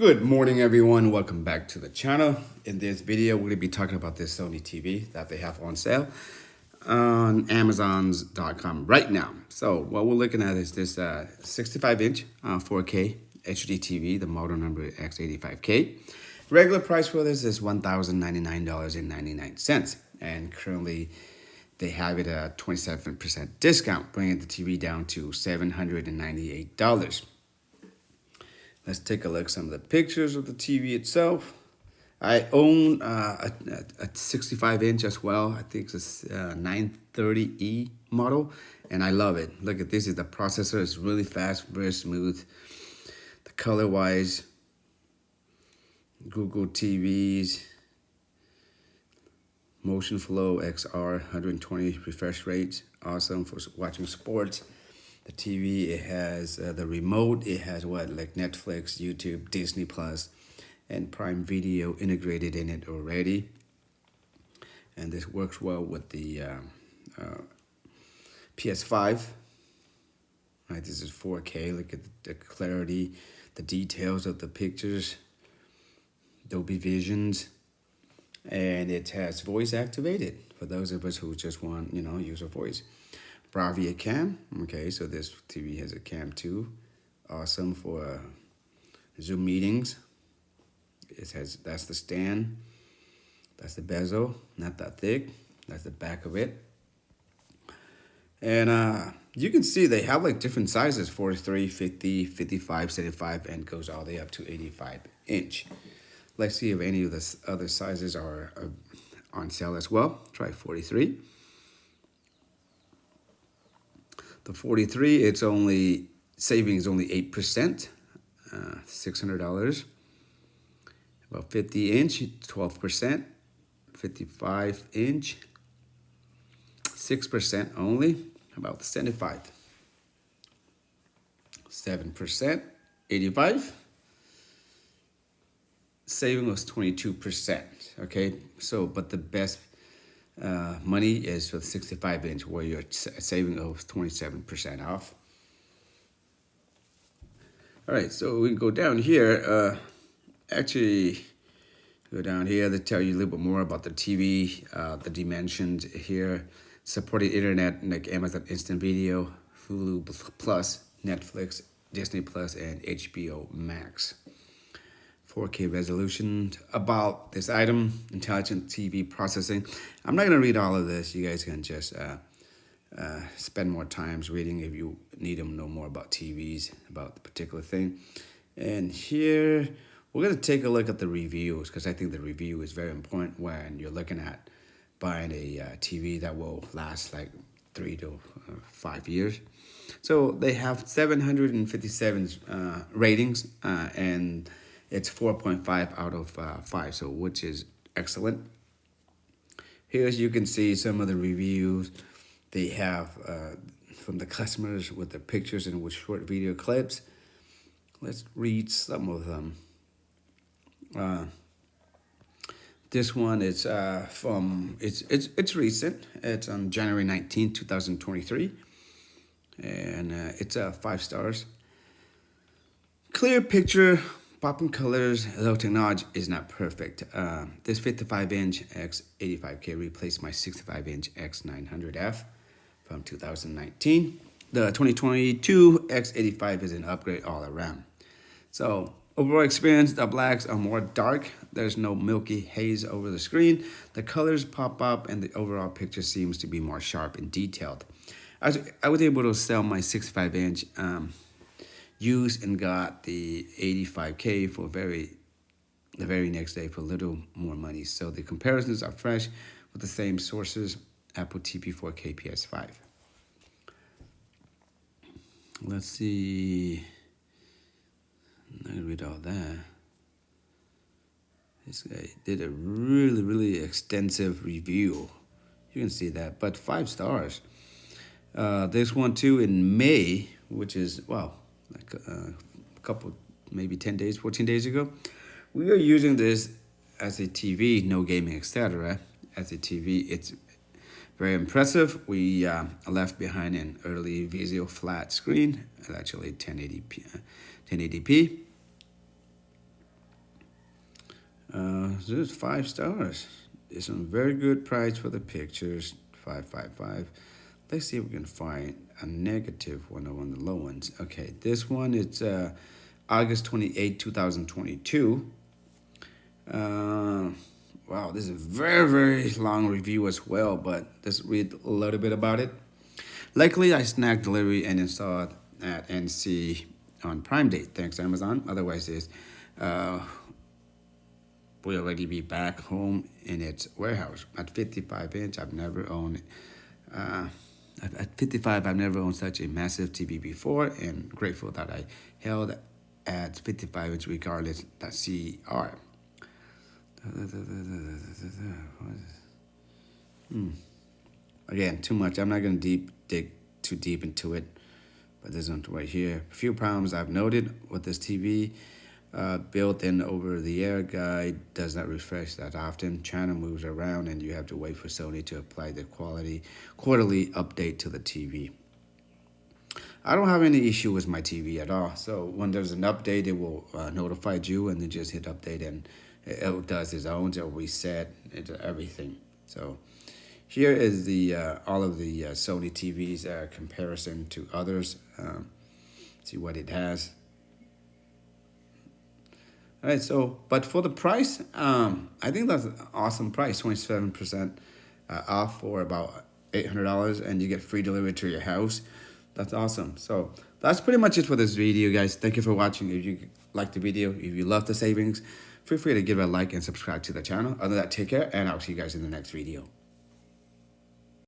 Good morning, everyone. Welcome back to the channel. In this video, we're going to be talking about this Sony TV that they have on sale on Amazons.com right now. So what we're looking at is this 65-inch 4K HD TV, the model number X85K. Regular price for this is $1,099.99, and currently they have it at 27% discount, bringing the TV down to $798. Let's take a look at some of the pictures of the TV itself. I own a 65-inch as well. I think it's a 930E model, and I love it. Look at this. The processor is really fast, very smooth. The color-wise, Google TVs, motion flow XR, 120 refresh rates. Awesome for watching sports. The TV, it has the remote. It has like Netflix, YouTube, Disney Plus, and Prime Video integrated in it already. And this works well with the PS5. Right, this is 4K. Look at the clarity, the details of the pictures, Dolby Visions, and it has voice activated for those of us who just want, use a voice. Bravia cam. Okay, so this TV has a cam too. Awesome for Zoom meetings. That's the stand. That's the bezel, not that thick. That's the back of it. And you can see they have like different sizes: 43, 50, 55, 75, and goes all the way up to 85-inch. Let's see if any of the other sizes are on sale as well. Try 43. The 43, it's only savings only 8%, $600. About 50-inch, 12%. 55-inch, 6% only, about 75. 7%, 85. Saving was 22%. Okay, so but the best money is for the 65-inch, where you're saving of 27% off. All right, so we can go down here. Actually, go down here to tell you a little bit more about the TV, the dimensions here. Supported internet like Amazon Instant Video, Hulu Plus, Netflix, Disney Plus, and HBO Max. 4K resolution. About this item, intelligent TV processing. I'm not going to read all of this. You guys can just spend more time reading if you need to know more about TVs, about the particular thing. And here, we're going to take a look at the reviews, because I think the review is very important when you're looking at buying a TV that will last like 3 to 5 years. So they have 757 ratings, and it's 4.5 out of 5, so which is excellent. Here, as you can see, some of the reviews they have from the customers with the pictures and with short video clips. Let's read some of them. This one is it's recent. It's on January 19, 2023, and it's 5 stars. Clear picture. Popping colors, though technology is not perfect. This 55-inch X85K replaced my 65-inch X900F from 2019. The 2022 X85 is an upgrade all around. So overall experience, the blacks are more dark. There's no milky haze over the screen. The colors pop up, and the overall picture seems to be more sharp and detailed. I was able to sell my 65-inch used and got the 85K for the very next day for a little more money. So the comparisons are fresh with the same sources: Apple TV 4K, PS5. Let's see. I'm not gonna read all that. This guy did a really extensive review. You can see that, but 5 stars. This one too in May, which is like a couple, maybe 10 days, 14 days ago. We are using this as a TV, no gaming, etc. As a TV, it's very impressive. We left behind an early Vizio flat screen, actually 1080p. This is 5 stars. It's a very good price for the pictures. 555. Let's see if we can find a negative one of the low ones. Okay, this one it's August 28, 2022. Wow, this is a very long review as well, but let's read a little bit about it. Luckily, I snagged delivery and installed at NC on Prime Day. Thanks, Amazon. Otherwise, we'll already be back home in its warehouse. At 55 inch, I've never owned. At 55, I've never owned such a massive TV before, and grateful that I held at 55 inch regardless. That CR. Again, too much. I'm not going to dig too deep into it. But this one right here. A few problems I've noted with this TV. Built-in over-the-air guide does not refresh that often. Channel moves around, and you have to wait for Sony to apply the quarterly update to the TV. I don't have any issue with my TV at all. So when there's an update, it will notify you, and then just hit update, and it does its own. It'll reset everything. So here is the all of the Sony TVs comparison to others. See what it has. All right, so, but for the price, I think that's an awesome price, 27% off for about $800, and you get free delivery to your house. That's awesome. So that's pretty much it for this video, guys. Thank you for watching. If you liked the video, if you love the savings, feel free to give it a like and subscribe to the channel. Other than that, take care, and I'll see you guys in the next video.